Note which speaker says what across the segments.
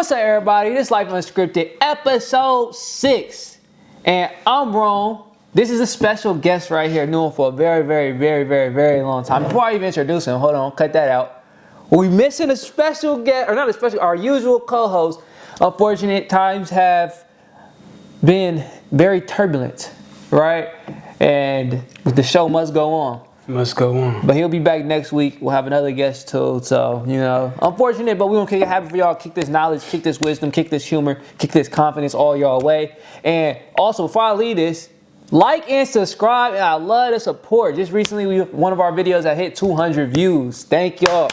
Speaker 1: What's up, everybody? This is Life Unscripted, episode 6. And I'm Rome. This is a special guest right here, known for a very long time. Before I even introduce him, hold on, cut that out. We missing a special guest, or not a special, our usual co-host. Unfortunate times have been very turbulent, right? And the show must go on.
Speaker 2: Must go on.
Speaker 1: But he'll be back next week. We'll have another guest too. So, unfortunate, but we're going to kick it happy for y'all. Kick this knowledge, kick this wisdom, kick this humor, kick this confidence all y'all way. And also, before I leave this, like and subscribe. And I love the support. Just recently, one of our videos that hit 200 views. Thank y'all.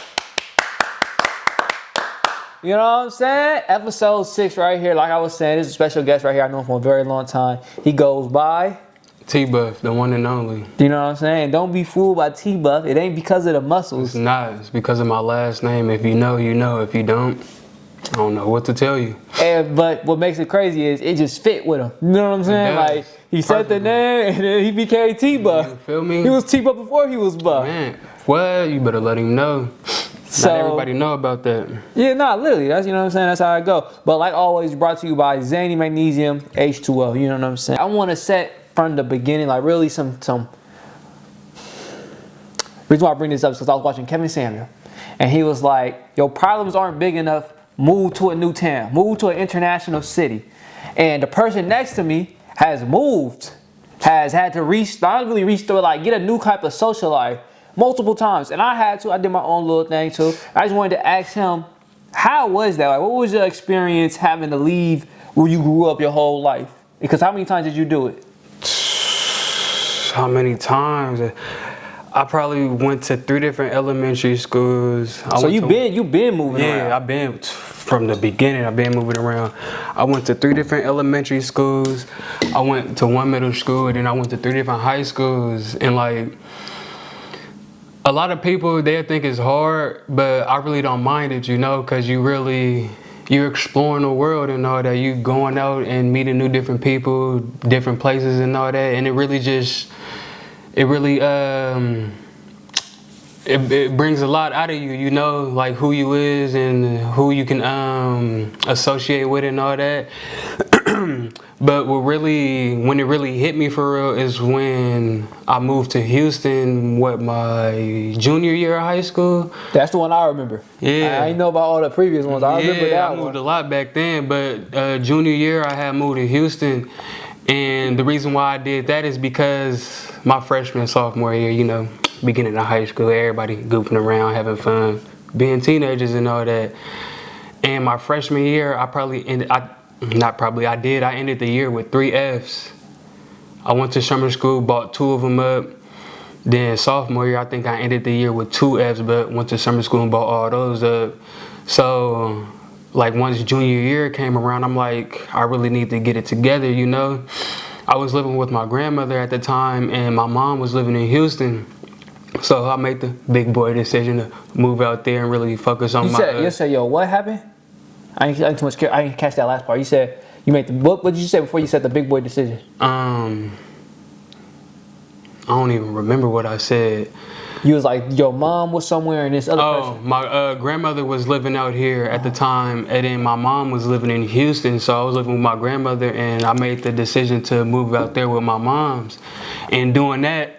Speaker 1: You know what I'm saying? Episode 6 right here. Like I was saying, this is a special guest right here. I know him for a very long time. He goes by
Speaker 2: Tbuff, the one and only.
Speaker 1: You know what I'm saying? Don't be fooled by Tbuff. It ain't because of the muscles.
Speaker 2: It's not. It's because of my last name. If you know, you know. If you don't, I don't know what to tell you.
Speaker 1: But what makes it crazy is it just fit with him. You know what I'm saying? Like, he said the name and then he became Tbuff.
Speaker 2: You feel me?
Speaker 1: He was Tbuff before he was Buff.
Speaker 2: Man, well, you better let him know.
Speaker 1: So,
Speaker 2: not everybody know about that.
Speaker 1: Yeah, literally. That's, you know what I'm saying? That's how I go. But like always, brought to you by Zany Magnesium H2O. You know what I'm saying? I want to set from the beginning, like really some reason why I bring this up is because I was watching Kevin Samuel, and he was like, your problems aren't big enough, move to a new town, move to an international city. And the person next to me has moved, has had to not really restore, like get a new type of social life multiple times. And I did my own little thing too. I just wanted to ask him, how was that? Like, what was your experience having to leave where you grew up your whole life? Because how many times did you do it?
Speaker 2: How many times? I probably went to 3 different elementary schools.
Speaker 1: So you been moving around?
Speaker 2: Yeah, I've been from the beginning. I've been moving around. I went to 3 different elementary schools. I went to 1 middle school, and then I went to 3 different high schools. And like, a lot of people, they think it's hard, but I really don't mind it, because you're exploring the world and all that. You going out and meeting new different people, different places and all that. And it brings a lot out of you, like who you is and who you can associate with and all that. But when it really hit me for real is when I moved to Houston, my junior year of high school.
Speaker 1: That's the one I remember.
Speaker 2: Yeah.
Speaker 1: I didn't know about all the previous ones. I remember that one.
Speaker 2: I moved a lot back then, but junior year I had moved to Houston. And the reason why I did that is because my freshman and sophomore year, beginning of high school, everybody goofing around, having fun, being teenagers and all that. And my freshman year, I ended the year with 3 Fs. I went to summer school, bought 2 of them up. Then sophomore year, I think I ended the year with 2 Fs, but went to summer school and bought all those up. So, like, once junior year came around, I'm like, I really need to get it together, I was living with my grandmother at the time, and my mom was living in Houston. So I made the big boy decision to move out there and really focus on
Speaker 1: You said, what happened? I ain't too much care. I didn't catch that last part. You said you made what did you say before you said the big boy decision?
Speaker 2: I don't even remember what I said.
Speaker 1: You was like, your mom was somewhere and this other person.
Speaker 2: My grandmother was living out here at the time, and then my mom was living in Houston, so I was living with my grandmother, and I made the decision to move out there with my moms. And doing that,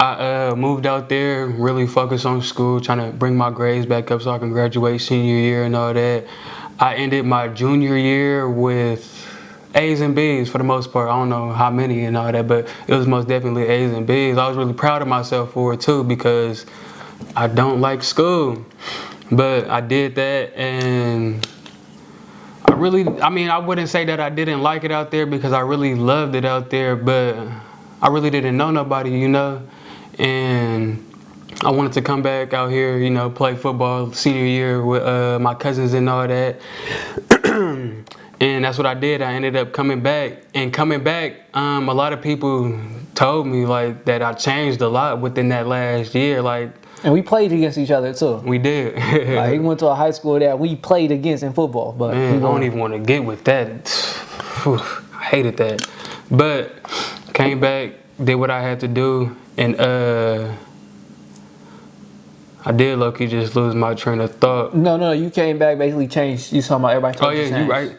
Speaker 2: I moved out there, really focused on school, trying to bring my grades back up so I can graduate senior year and all that. I ended my junior year with A's and B's for the most part. I don't know how many and all that, but it was most definitely A's and B's. I was really proud of myself for it too, because I don't like school. But I did that, and I wouldn't say that I didn't like it out there, because I really loved it out there, but I really didn't know nobody, and I wanted to come back out here, play football senior year with my cousins and all that. And that's what I did. I ended up coming back. And a lot of people told me like that I changed a lot within that last year.
Speaker 1: And we played against each other too.
Speaker 2: We did.
Speaker 1: He went to a high school that we played against in football. But
Speaker 2: man, I don't even want to get with that. I hated that. But came back, did what I had to do, and I did low-key just lose my train of thought.
Speaker 1: No, you came back, basically changed. You talking about everybody told you to change.
Speaker 2: You right.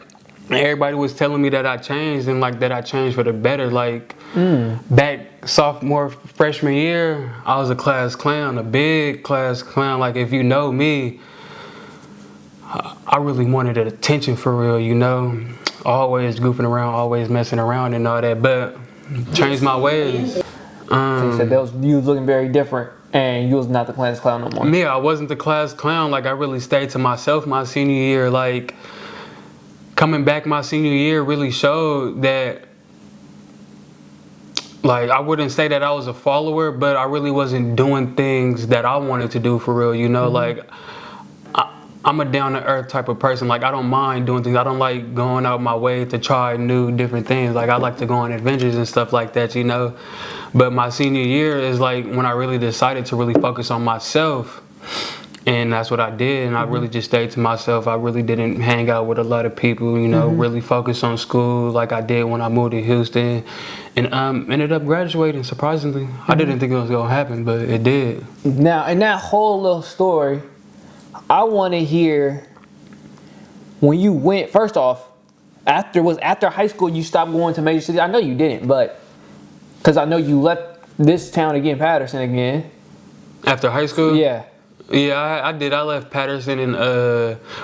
Speaker 2: And everybody was telling me that I changed and like that I changed for the better. Like back sophomore, freshman year, I was a class clown, a big class clown. Like if you know me, I really wanted attention for real, you know. Always goofing around, always messing around and all that, but changed my ways.
Speaker 1: So you said you was looking very different and you was not the class clown no more.
Speaker 2: Yeah, I wasn't the class clown. Like I really stayed to myself my senior year. Like coming back my senior year really showed that, like, I wouldn't say that I was a follower, but I really wasn't doing things that I wanted to do for real, you know? Like, I'm a down-to-earth type of person. Like, I don't mind doing things. I don't like going out my way to try new, different things. Like, I like to go on adventures and stuff like that, you know? But my senior year is, like, when I really decided to really focus on myself. And that's what I did, and I really just stayed to myself. I really didn't hang out with a lot of people, you know, really focus on school like I did when I moved to Houston. And ended up graduating, surprisingly. I didn't think it was going to happen, but it did.
Speaker 1: Now, in that whole little story, I want to hear when you went, first off, after high school you stopped going to major cities? I know you didn't, but because I know you left this town again, Patterson again.
Speaker 2: After high school?
Speaker 1: Yeah.
Speaker 2: Yeah, I did. I left Patterson and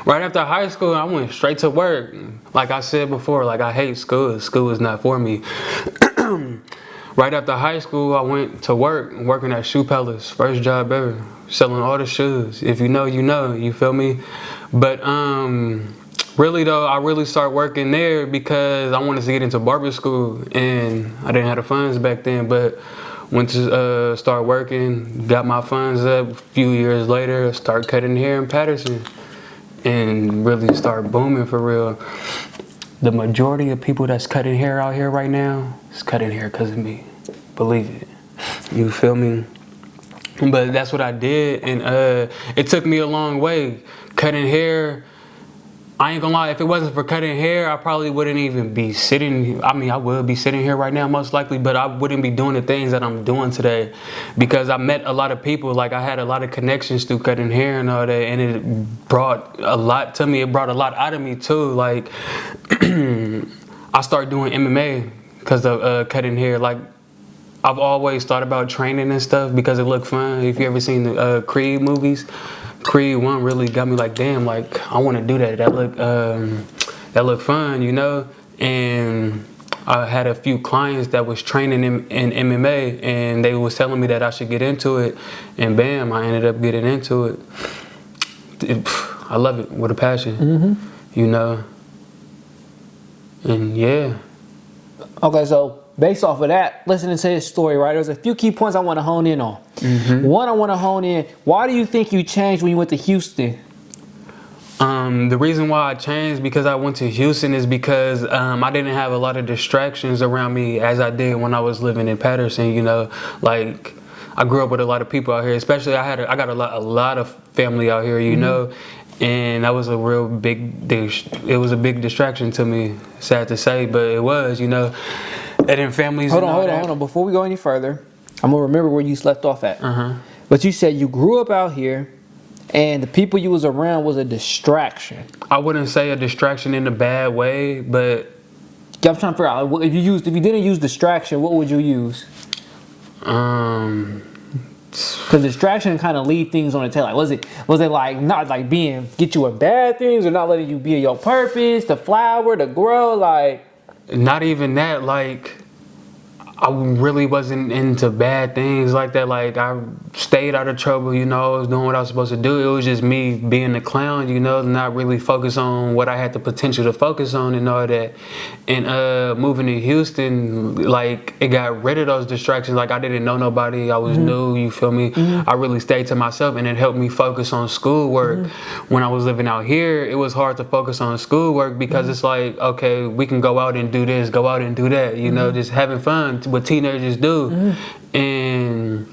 Speaker 2: right after high school, I went straight to work. Like I said before, like I hate school. School is not for me. Right after high school, I went to work, working at Shoe Palace. First job ever, selling all the shoes. If you know, you know. You feel me? But really though, I really started working there because I wanted to get into barber school, and I didn't have the funds back then. But went to start working, got my funds up. A few years later, start cutting hair in Patterson, and really start booming for real. The majority of people that's cutting hair out here right now is cutting hair because of me. Believe it. You feel me? But that's what I did, and it took me a long way. Cutting hair, I ain't gonna lie, if it wasn't for cutting hair, I probably wouldn't even be sitting. I mean, I would be sitting here right now most likely, but I wouldn't be doing the things that I'm doing today because I met a lot of people. Like, I had a lot of connections through cutting hair and all that, and it brought a lot to me. It brought a lot out of me too. Like, I started doing MMA because of cutting hair. Like, I've always thought about training and stuff because it looked fun. If you ever seen the Creed movies, Creed 1 really got me like, damn, like I want to do that. That looked fun, you know. And I had a few clients that was training in MMA, and they was telling me that I should get into it. And bam, I ended up getting into it. I love it with a passion, you know. And yeah.
Speaker 1: Okay, so based off of that, listening to his story, right, there's a few key points I want to hone in on. One, I want to hone in, why do you think you changed when you went to Houston?
Speaker 2: The reason why I changed because I went to Houston is because I didn't have a lot of distractions around me as I did when I was living in Patterson, you know. Like, I grew up with a lot of people out here, especially I got a lot of family out here, you know. And that was a real big distraction to me, sad to say, but it was, you know. And then families. Hold on.
Speaker 1: Before we go any further, I'm gonna remember where you left off at. But you said you grew up out here, and the people you was around was a distraction.
Speaker 2: I wouldn't say a distraction in a bad way, but
Speaker 1: I'm trying to figure out if you didn't use distraction, what would you use? Because distraction kind of leave things on the tail. Like, was it like not like get you in bad things, or not letting you be your purpose, to flower, to grow, like?
Speaker 2: Not even that. Like, I really wasn't into bad things like that. Like, I stayed out of trouble, you know. I was doing what I was supposed to do. It was just me being a clown, you know, not really focus on what I had the potential to focus on and all that. And moving to Houston, like, it got rid of those distractions. Like, I didn't know nobody. I was new, you feel me? I really stayed to myself, and it helped me focus on schoolwork. When I was living out here, it was hard to focus on schoolwork because it's like, okay, we can go out and do this, go out and do that, you know, just having fun, what teenagers do. And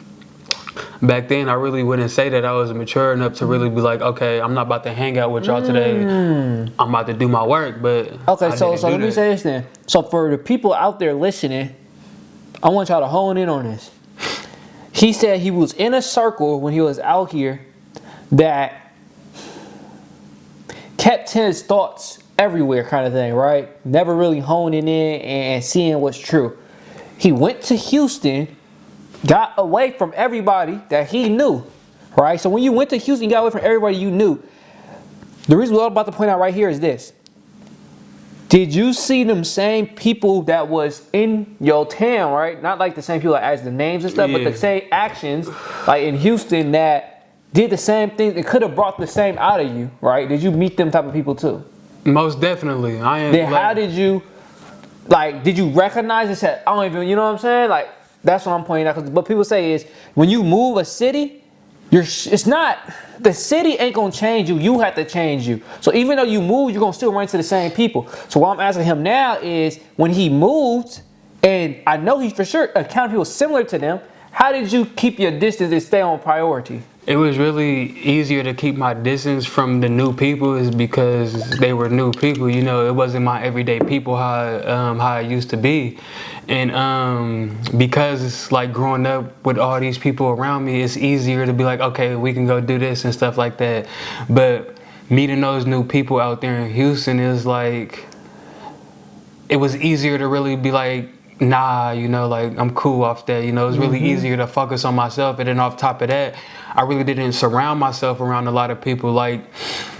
Speaker 2: back then, I really wouldn't say that I was mature enough to really be like, okay, I'm not about to hang out with y'all today. I'm about to do my work. But
Speaker 1: okay, so let me say this then. So for the people out there listening, I want y'all to hone in on this. He said he was in a circle when he was out here that kept his thoughts everywhere kind of thing, right? Never really honing in and seeing what's true. He went to Houston, got away from everybody that he knew, right? So when you went to Houston, you got away from everybody you knew. The reason we're about to point out right here is this. Did you see them same people that was in your town, right? Not like the same people that asked the names and stuff, but the same actions, like in Houston, that did the same thing. It could have brought the same out of you, right? Did you meet them type of people too?
Speaker 2: Most definitely.
Speaker 1: Then how did you, like, did you recognize and say, I don't even, you know what I'm saying? Like, that's what I'm pointing out. Because what people say is, when you move a city, it's not, the city ain't gonna change you, you have to change you. So even though you move, you're gonna still run into the same people. So what I'm asking him now is, when he moved, and I know he for sure encountered people similar to them, how did you keep your distance and stay on priority?
Speaker 2: It was really easier to keep my distance from the new people is because they were new people. You know, it wasn't my everyday people how I used to be. And because it's like growing up with all these people around me, it's easier to be like, okay, we can go do this and stuff like that. But meeting those new people out there in Houston is like, it was easier to really be like, nah, you know, like I'm cool off that. You know, it's really easier to focus on myself. And then off top of that, I really didn't surround myself around a lot of people. Like,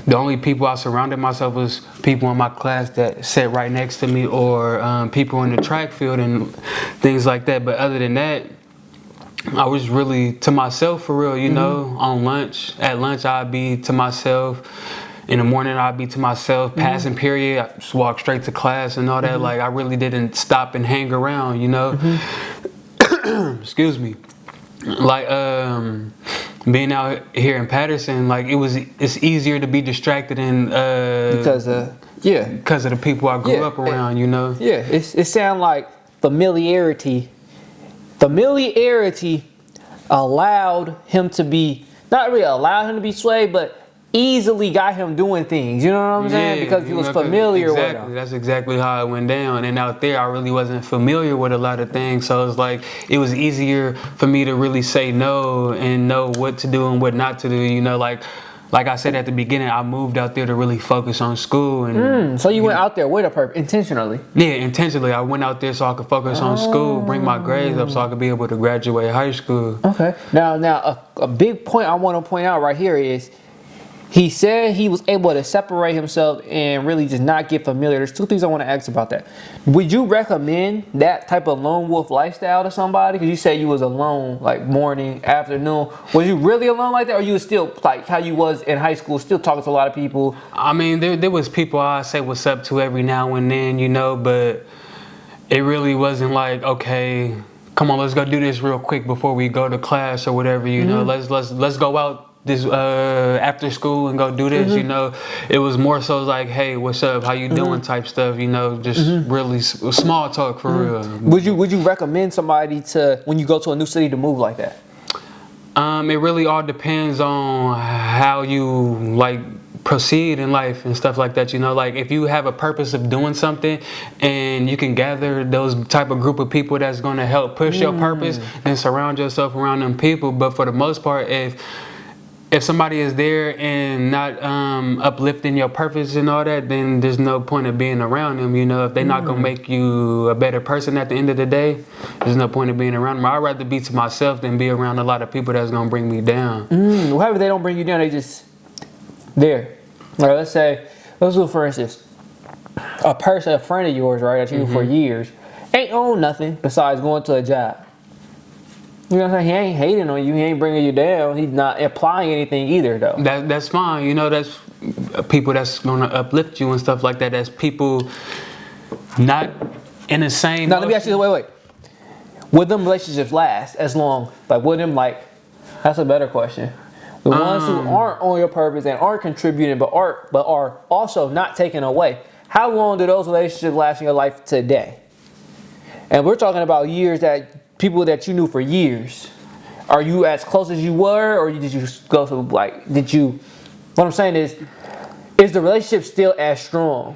Speaker 2: the only people I surrounded myself was people in my class that sat right next to me, or people in the track field and things like that. But other than that, I was really to myself for real, you know. On lunch, at lunch I'd be to myself. In the morning I'd be to myself. Passing period, I just walk straight to class and all that. Like, I really didn't stop and hang around, you know. Excuse me. Like, being out here in Patterson, like it's easier to be distracted and because of the people I grew up around, you know. Yeah,
Speaker 1: it sounds like familiarity allowed him to be, not really allowed him to be swayed, but easily got him doing things, you know what I'm saying? Because he was familiar with them.
Speaker 2: That's exactly how it went down. And out there, I really wasn't familiar with a lot of things. So it's like, it was easier for me to really say no and know what to do and what not to do. You know, like I said at the beginning, I moved out there to really focus on school. And
Speaker 1: so you went out there with a purpose, intentionally?
Speaker 2: Yeah, intentionally. I went out there so I could focus on school, bring my grades up so I could be able to graduate high school.
Speaker 1: Okay. Now a big point I want to point out right here is, he said he was able to separate himself and really just not get familiar. There's two things I want to ask about that. Would you recommend that type of lone wolf lifestyle to somebody? Because you said you was alone, like morning, afternoon. Was you really alone like that, or you was still like how you was in high school, still talking to a lot of people?
Speaker 2: I mean, there was people I say what's up to every now and then, you know, but it really wasn't like, okay, come on, let's go do this real quick before we go to class or whatever, you know. Let's go out this after school and go do this, you know. It was more so like, hey, what's up, how you doing type stuff, you know, just really small talk for real.
Speaker 1: Would you recommend somebody to, when you go to a new city, to move like that?
Speaker 2: It really all depends on how you like proceed in life and stuff like that, you know. Like, if you have a purpose of doing something and you can gather those type of group of people that's going to help push your purpose, then surround yourself around them people. But for the most part, if somebody is there and not uplifting your purpose and all that, then there's no point of being around them, you know. If they're not gonna make you a better person at the end of the day, there's no point of being around them. I'd rather be to myself than be around a lot of people that's gonna bring me down.
Speaker 1: However, they don't bring you down, they just there. Like, let's do for instance, a friend of yours, right, that you knew for years, ain't own nothing besides going to a job. You know what I'm saying? He ain't hating on you. He ain't bringing you down. He's not applying anything either, though.
Speaker 2: That's fine. You know, that's people that's going to uplift you and stuff like that. That's people not in the same...
Speaker 1: Now, let me ask you, wait. Would them relationships last as long? Like, would them, like... That's a better question. The ones who aren't on your purpose and aren't contributing, but are also not taken away. How long do those relationships last in your life today? And we're talking about years that... People that you knew for years. Are you as close as you were, or did you go to, like, what I'm saying is the relationship still as strong?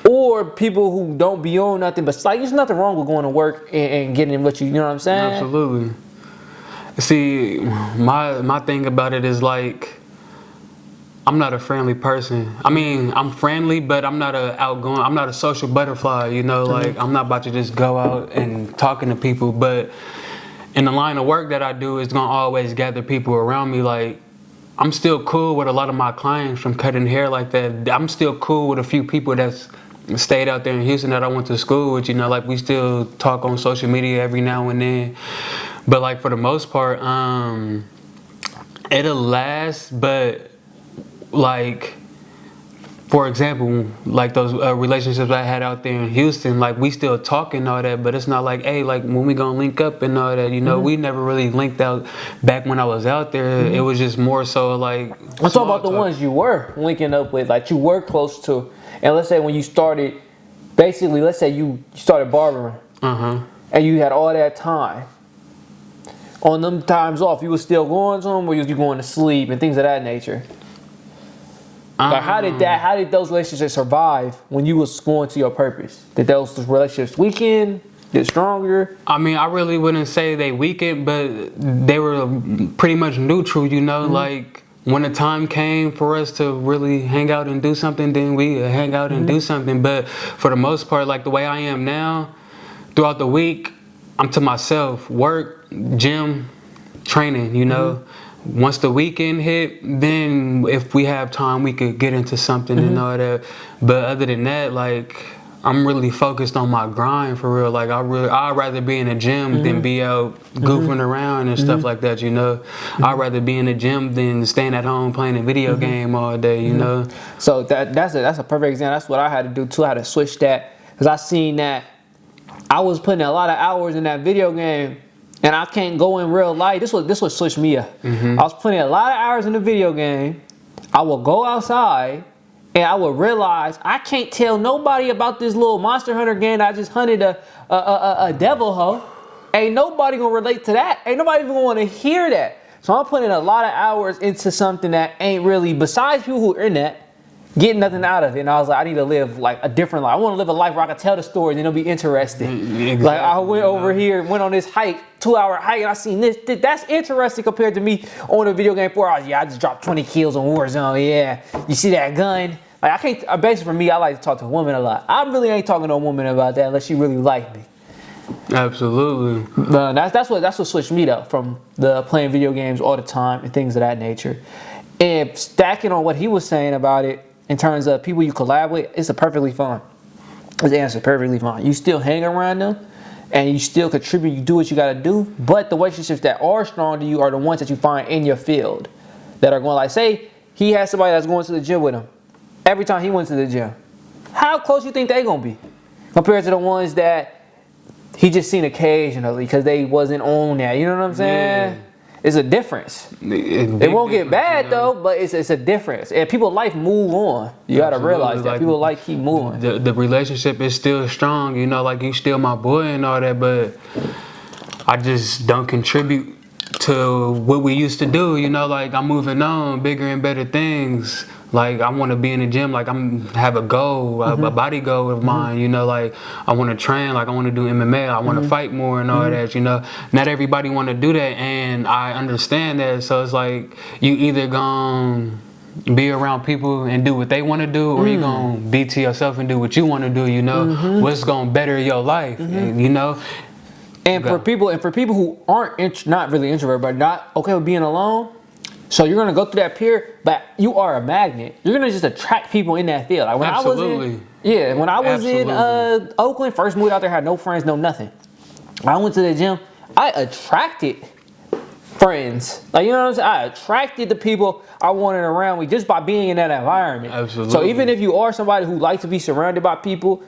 Speaker 1: Or people who don't be on nothing, but like, there's nothing wrong with going to work and getting what you know what I'm saying?
Speaker 2: Absolutely. See, my thing about it is like, I'm not a friendly person. I mean, I'm friendly, but I'm not I'm not a social butterfly, you know, like I'm not about to just go out and talking to people. But in the line of work that I do, it's gonna always gather people around me. Like, I'm still cool with a lot of my clients from cutting hair like that. I'm still cool with a few people that's stayed out there in Houston that I went to school with, you know, like we still talk on social media every now and then. But like for the most part, it'll last, but like, for example, like those relationships I had out there in Houston, like we still talk and all that, but it's not like, hey, like when we gonna link up and all that, you know, we never really linked out back when I was out there. It was just more so like.
Speaker 1: I'm talking about the ones you were linking up with, like you were close to. And let's say when you started, basically, let's say you started barbering, and you had all that time. On them times off, you was still going to them, or was you going to sleep and things of that nature? Like how did those relationships survive when you was going to your purpose? Did those relationships weaken? Get stronger?
Speaker 2: I mean, I really wouldn't say they weakened, but they were pretty much neutral, you know, like when the time came for us to really hang out and do something, then we hang out and do something. But for the most part, like the way I am now, throughout the week, I'm to myself, work, gym, training, you know. Once the weekend hit, then if we have time, we could get into something and all that. But other than that, like, I'm really focused on my grind for real. Like, I'd rather be in the gym than be out goofing around and stuff like that, you know. I'd rather be in the gym than staying at home playing a video game all day, you know.
Speaker 1: So that's a perfect example. That's what I had to do too. I had to switch that because I seen that I was putting a lot of hours in that video game. And I can't go in real life. This was switched me up. I was putting a lot of hours in the video game. I will go outside and I will realize I can't tell nobody about this little Monster Hunter game that I just hunted a devil hoe. Ain't nobody gonna relate to that. Ain't nobody even gonna wanna hear that. So I'm putting a lot of hours into something that ain't really, besides people who are in that, getting nothing out of it. And I was like, I need to live like a different life. I want to live a life where I can tell the story and it'll be interesting. Exactly. Like I went over here, went on this hike, 2-hour hike, and I seen this. That's interesting compared to me on a video game 4 hours. Yeah, I just dropped 20 kills on Warzone. Yeah, you see that gun? Like I can't. Basically, for me, I like to talk to women a lot. I really ain't talking to a woman about that unless she really like me.
Speaker 2: Absolutely.
Speaker 1: That's what switched me up from the playing video games all the time and things of that nature. And stacking on what he was saying about it. In terms of people you collab with, it's perfectly fine. His answer, perfectly fine. You still hang around them, and you still contribute. You do what you got to do. But the relationships that are strong to you are the ones that you find in your field, that are going like, say, he has somebody that's going to the gym with him. Every time he went to the gym, how close you think they gonna be compared to the ones that he just seen occasionally because they wasn't on that? You know what I'm saying? Yeah. It's a difference. It won't get bad though, but it's a difference. And people's life move on. You gotta realize that. People like keep moving.
Speaker 2: The relationship is still strong, you know, like you still my boy and all that, but I just don't contribute to what we used to do, you know, like I'm moving on, bigger and better things. Like I want to be in the gym, like have a goal, a body goal of mine, you know, like I want to train, like I want to do MMA, I want to fight more and all that, you know. Not everybody want to do that, and I understand that. So it's like you either gonna be around people and do what they want to do, or you gonna be to yourself and do what you want to do, you know. What's gonna better your life, and, you know.
Speaker 1: And for people who aren't not really introverted, but not okay with being alone. So you're gonna go through that period, but you are a magnet. You're gonna just attract people in that field. Like when I was in Oakland, first moved out there, had no friends, no nothing. I went to the gym. I attracted friends. Like you know what I'm saying? I attracted the people I wanted around me just by being in that environment.
Speaker 2: Absolutely.
Speaker 1: So even if you are somebody who likes to be surrounded by people,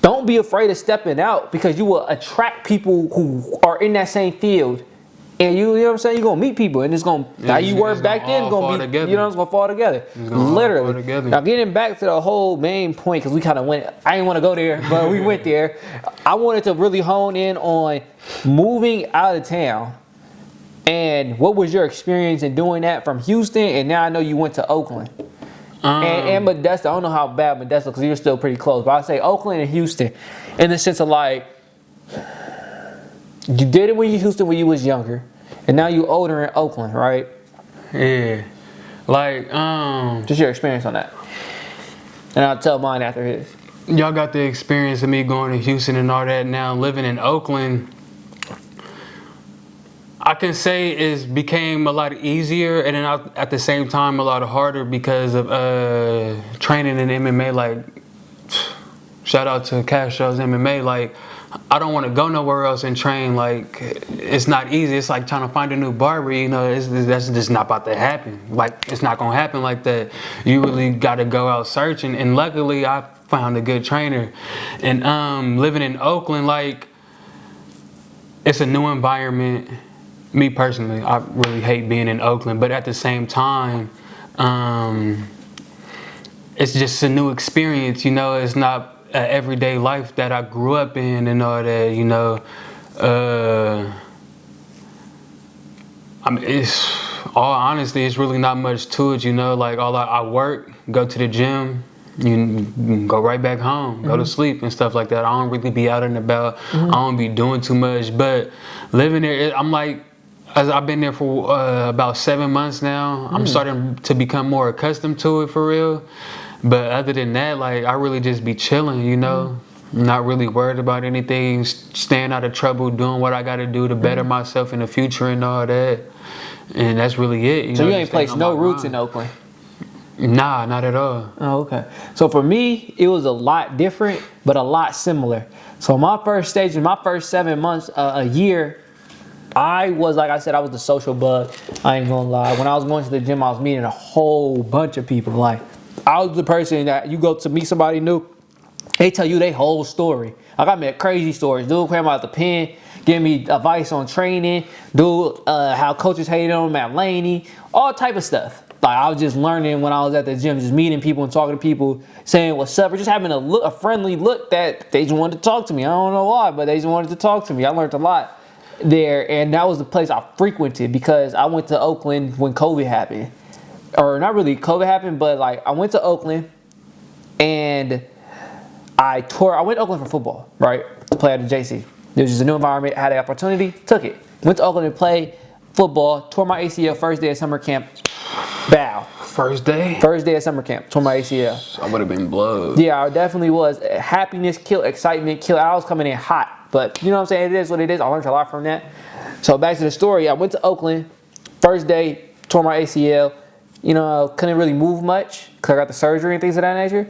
Speaker 1: don't be afraid of stepping out because you will attract people who are in that same field. And you know what I'm saying? You're going to meet people and it's going to, how you work back then, it's going to be, together. You know, it's going to fall together. Literally. Fall together. Now getting back to the whole main point, because we kind of went, I didn't want to go there, but we went there. I wanted to really hone in on moving out of town. And what was your experience in doing that from Houston? And now I know you went to Oakland. And Modesto. I don't know how bad Modesto, because you're still pretty close. But I'd say Oakland and Houston in the sense of like, you did it when you Houston when you was younger, and now you older in Oakland, right?
Speaker 2: Yeah. Like,
Speaker 1: Just your experience on that. And I'll tell mine after his.
Speaker 2: y'all got the experience of me going to Houston and all that. Now living in Oakland, I can say it became a lot easier, and then at the same time a lot harder because of training in MMA. Like, shout out to Castro's MMA. Like, I don't want to go nowhere else and train. Like, it's not easy. It's like trying to find a new barber. You know, that's just not about to happen. Like, it's not gonna happen like that. You really got to go out searching. And luckily, I found a good trainer. And living in Oakland, like, it's a new environment. Me personally, I really hate being in Oakland, but at the same time, it's just a new experience. You know, it's not an everyday life that I grew up in and all that. You know, I mean, it's all honesty. It's really not much to it. You know, like I work, go to the gym. You go right back home, go to sleep and stuff like that. I don't really be out and about. I don't be doing too much. But living there, I'm like, I've been there for about 7 months now. I'm starting to become more accustomed to it for real. But other than that, like, I really just be chilling, you know? Not really worried about anything, staying out of trouble, doing what I got to do to better myself in the future and all that. And that's really it.
Speaker 1: So you ain't placed no roots in Oakland?
Speaker 2: Nah, not at all.
Speaker 1: Oh, okay. So for me, it was a lot different, but a lot similar. So my first stage, in my first 7 months, a year, I was, like I said, I was the social bug. I ain't gonna lie. When I was going to the gym, I was meeting a whole bunch of people. Like, I was the person that you go to meet somebody new, they tell you their whole story. Like, I met crazy stories. Dude came out the pen, giving me advice on training. Dude, how coaches hated on him at Laney. All type of stuff. Like, I was just learning when I was at the gym, just meeting people and talking to people, saying what's up, or just having a friendly look that they just wanted to talk to me. I don't know why, but they just wanted to talk to me. I learned a lot there, and that was the place I frequented because I went to Oakland when COVID happened. Or not really COVID happened, but like I went to Oakland and I went to Oakland for football, right? To play at the JC. It was just a new environment, had an opportunity, took it. Went to Oakland and played football, tore my ACL first day of summer camp. Bow.
Speaker 2: First day?
Speaker 1: First day of summer camp, tore my ACL.
Speaker 2: I would have been blood.
Speaker 1: Yeah, I definitely was. Happiness killed, excitement killed. I was coming in hot. But you know what I'm saying? It is what it is. I learned a lot from that. So back to the story. I went to Oakland. First day, tore my ACL. You know, couldn't really move much because I got the surgery and things of that nature.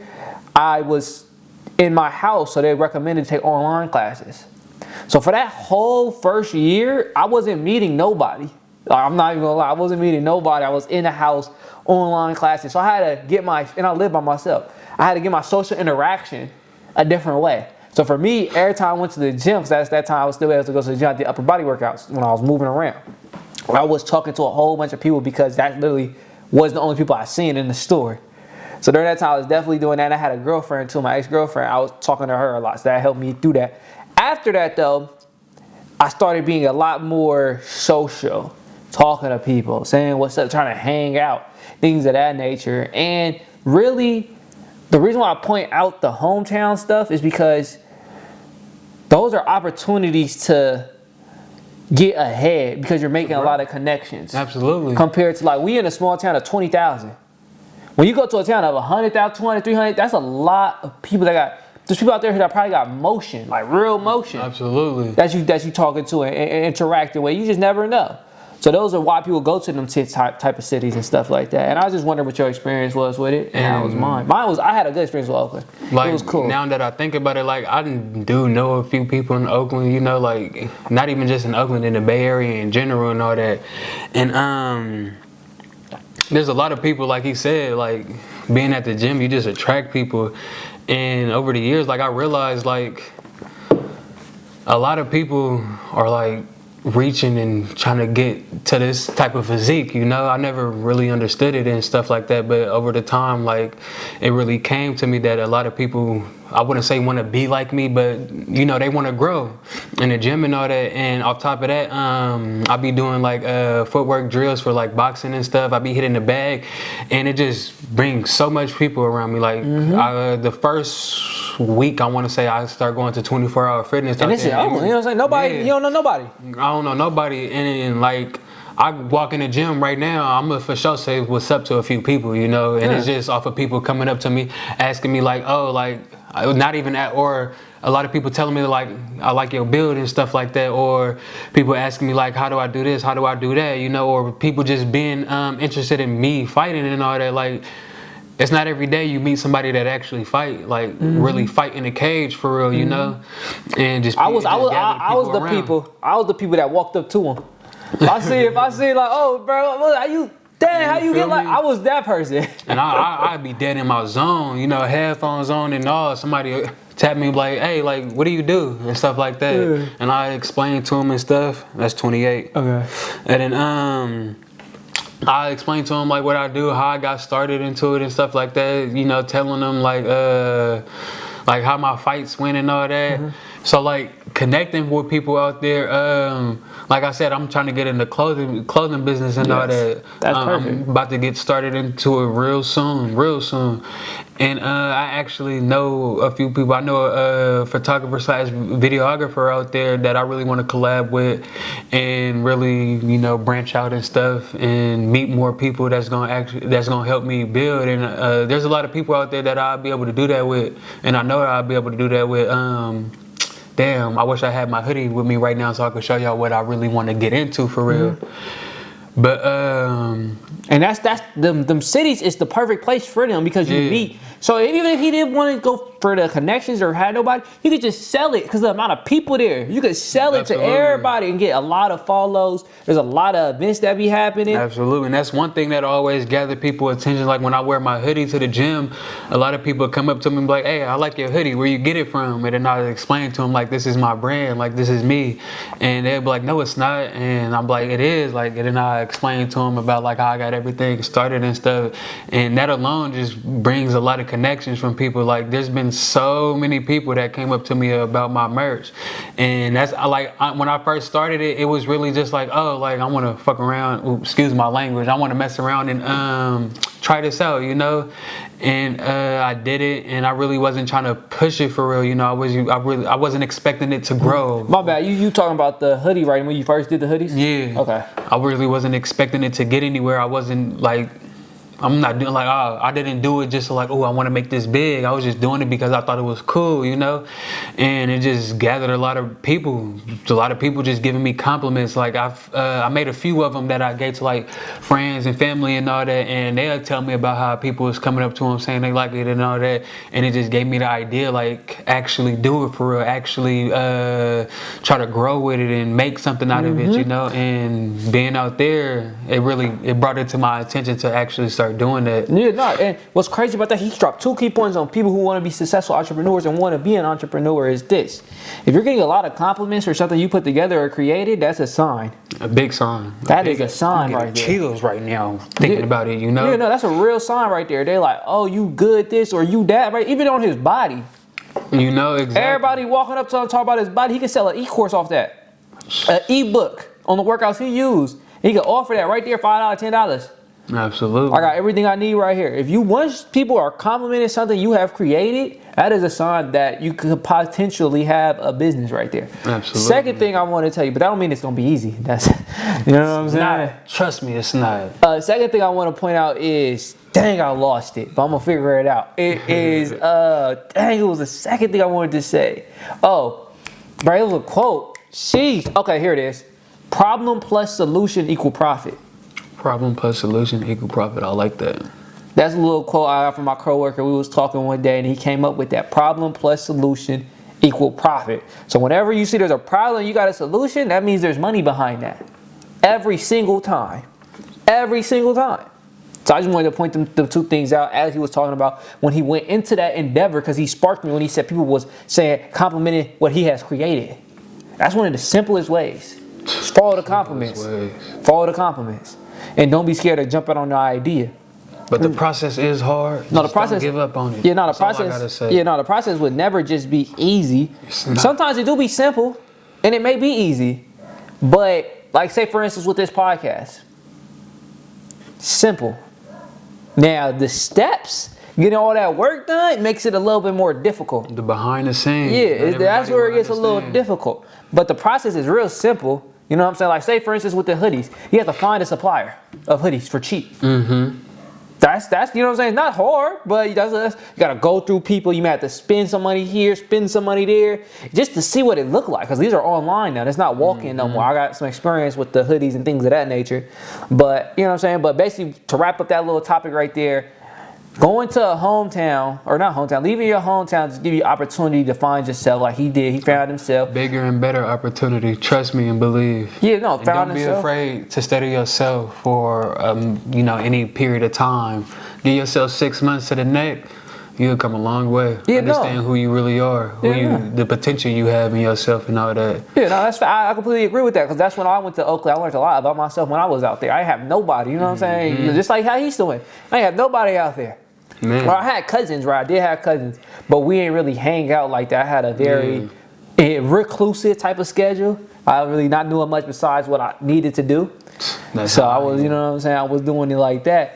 Speaker 1: I was in my house, so they recommended to take online classes. So for that whole first year, I wasn't meeting nobody. Like, I'm not even gonna lie. I wasn't meeting nobody. I was in the house, online classes. So I had to get and I live by myself. I had to get my social interaction a different way. So for me, every time I went to the gym, because that's that time I was still able to go to the gym, I did upper body workouts when I was moving around. I was talking to a whole bunch of people because that literally was the only people I seen in the store. So during that time, I was definitely doing that. And I had a girlfriend too, my ex-girlfriend. I was talking to her a lot, so that helped me through that. After that though, I started being a lot more social, talking to people, saying what's up, trying to hang out, things of that nature. And really, the reason why I point out the hometown stuff is because those are opportunities to get ahead because you're making a lot of connections.
Speaker 2: Absolutely.
Speaker 1: Compared to, like, we in a small town of 20,000. When you go to a town of 100,000, 200, 300, that's a lot of people that got, there's people out there that probably got motion, like real motion.
Speaker 2: Absolutely.
Speaker 1: That you talking to and interacting with. You just never know. So those are why people go to them type of cities and stuff like that. And I was just wondering what your experience was with it. And that was mine. I had a good experience with Oakland.
Speaker 2: Like,
Speaker 1: it was cool.
Speaker 2: Now that I think about it, like, I do know a few people in Oakland, you know, like, not even just in Oakland, in the Bay Area in general and all that. And there's a lot of people, like he said, like, being at the gym, you just attract people. And over the years, like, I realized, like, a lot of people are, like, reaching and trying to get to this type of physique, you know. I never really understood it and stuff like that, but over the time, like, it really came to me that a lot of people, I wouldn't say want to be like me, but, you know, they want to grow in the gym and all that. And on top of that, I be doing like footwork drills for like boxing and stuff. I be hitting the bag, and it just brings so much people around me. Like, the first week, I want to say I start going to 24-hour fitness.
Speaker 1: And this is Oakland, you know what I'm saying? Nobody,
Speaker 2: yeah.
Speaker 1: You don't know nobody.
Speaker 2: I don't know nobody, and like, I walk in the gym right now, I'm gonna for sure say what's up to a few people, you know, and it's just off of people coming up to me, asking me like, oh, like, not even that, or a lot of people telling me like, I like your build and stuff like that, or people asking me like, how do I do this, how do I do that, you know, or people just being interested in me fighting and all that. Like, it's not every day you meet somebody that actually fight, like really fight in a cage for real, you know, and just
Speaker 1: I was the people that walked up to him. If I see like, oh, bro, how you get like, I was that person.
Speaker 2: And I'd be dead in my zone, you know, headphones on and all. Somebody tap me like, hey, like, what do you do? And stuff like that. Yeah. And I explain to them and stuff. That's 28.
Speaker 1: Okay.
Speaker 2: And then I explained to them like what I do, how I got started into it and stuff like that. You know, telling them like how my fights went and all that. So like connecting with people out there. Like I said, I'm trying to get into clothing business and all that.
Speaker 1: That's perfect.
Speaker 2: I'm about to get started into it real soon. And I actually know a few people. I know a photographer / videographer out there that I really want to collab with and really, you know, branch out and stuff and meet more people that's gonna help me build. And there's a lot of people out there that I'll be able to do that with, and I know I'll be able to do that with. Damn, I wish I had my hoodie with me right now so I could show y'all what I really want to get into for real. But
Speaker 1: and that's them cities is the perfect place for them because you meet. So even if he didn't want to go for the connections or had nobody, you could just sell it because the amount of people there. You could sell it to everybody and get a lot of follows. There's a lot of events that be happening.
Speaker 2: Absolutely, and that's one thing that always gather people's attention. Like when I wear my hoodie to the gym, a lot of people come up to me and be like, hey, I like your hoodie. Where you get it from? And then I explain to them like, this is my brand. Like, this is me. And they'll be like, no, it's not. And I'm like, it is. Like, and then I explain to them about like how I got everything started and stuff. And that alone just brings a lot of connections from people. Like, there's been so many people that came up to me about my merch, and that's when I first started it, it was really just like, oh, like I want to fuck around. Ooh, excuse my language. I want to mess around and try this out, you know. And I did it, and I really wasn't trying to push it for real, you know. I wasn't expecting it to grow.
Speaker 1: My bad. You talking about the hoodie, right? When you first did the hoodies?
Speaker 2: Yeah.
Speaker 1: Okay.
Speaker 2: I really wasn't expecting it to get anywhere. I wasn't like. I'm not doing like, I didn't do it just to like, oh, I want to make this big. I was just doing it because I thought it was cool, you know? And it just gathered a lot of people. A lot of people just giving me compliments. Like I made a few of them that I gave to like friends and family and all that. And they'll tell me about how people was coming up to them saying they like it and all that. And it just gave me the idea, like actually do it for real. Actually try to grow with it and make something out of it, you know? And being out there, it brought it to my attention to actually start doing that.
Speaker 1: Yeah, no, and what's crazy about that, he dropped 2 key points on people who want to be successful entrepreneurs and want to be an entrepreneur is this. If you're getting a lot of compliments or something you put together or created, that's a sign.
Speaker 2: A big sign.
Speaker 1: That is a sign right there.
Speaker 2: Chills right now thinking about it, you know?
Speaker 1: Yeah, no, that's a real sign right there. They're like, oh, you good this or you that, right? Even on his body.
Speaker 2: You know, exactly.
Speaker 1: Everybody walking up to him talking about his body, he can sell an e-course off that. An e-book on the workouts he used. He can offer that right there, $5, $10.
Speaker 2: Absolutely.
Speaker 1: I got everything I need right here. If you once people are complimenting something you have created, that is a sign that you could potentially have a business right there.
Speaker 2: Absolutely.
Speaker 1: Second thing I want to tell you, but that don't mean it's gonna be easy. That's you know what I'm saying?
Speaker 2: Trust me, it's not.
Speaker 1: Second thing I want to point out is, dang, I lost it, but I'm gonna figure it out. It is dang, it was the second thing I wanted to say. Oh, but it was a quote. Sheesh. Okay, here it is. Problem plus solution equal profit.
Speaker 2: Problem plus solution equal profit. I like that.
Speaker 1: That's a little quote I got from my coworker. We was talking one day and he came up with that. Problem plus solution equal profit. So whenever you see there's a problem, you got a solution, that means there's money behind that. Every single time. Every single time. So I just wanted to point them 2 things out as he was talking about when he went into that endeavor, because he sparked me when he said people was saying, complimenting what he has created. That's one of the simplest ways. Just follow the compliments. Follow the compliments. And don't be scared to jump out on the idea.
Speaker 2: But the process is hard.
Speaker 1: No, the process.
Speaker 2: Don't give up on it.
Speaker 1: Yeah, no, the
Speaker 2: That's
Speaker 1: process.
Speaker 2: all I gotta say.
Speaker 1: Yeah, no, the process would never just be easy. Sometimes it do be simple, and it may be easy, but like say for instance with this podcast, simple. Now the steps, getting all that work done, makes it a little bit more difficult.
Speaker 2: The behind the scenes.
Speaker 1: Yeah, that's where it gets a little difficult. But the process is real simple. You know what I'm saying? Like, say for instance with the hoodies, you have to find a supplier of hoodies for cheap. That's you know what I'm saying? Not hard, but you gotta go through people. You might have to spend some money here, spend some money there, just to see what it look like. Cause these are online now. It's not walk-in no more. I got some experience with the hoodies and things of that nature. But you know what I'm saying? But basically, to wrap up that little topic right there, going to a hometown, or not hometown, leaving your hometown just give you opportunity to find yourself like he did. He found himself.
Speaker 2: Bigger and better opportunity. Trust me and believe.
Speaker 1: Yeah, no,
Speaker 2: and
Speaker 1: found
Speaker 2: don't be
Speaker 1: himself.
Speaker 2: afraid to study yourself for you know, any period of time. Give yourself 6 months to the neck. You'll come a long way.
Speaker 1: Yeah,
Speaker 2: Understand who you really are, the potential you have in yourself, and all that.
Speaker 1: Yeah, no, I completely agree with that, because that's when I went to Oakland. I learned a lot about myself when I was out there. I have nobody, you know what I'm saying? Just like how he's doing. I had nobody out there.
Speaker 2: Man.
Speaker 1: Well, I had cousins, right? I did have cousins, but we ain't really hang out like that. I had a very reclusive type of schedule. I really not doing much besides what I needed to do.
Speaker 2: That's
Speaker 1: So
Speaker 2: how
Speaker 1: I was, you know what I'm saying? I was doing it like that.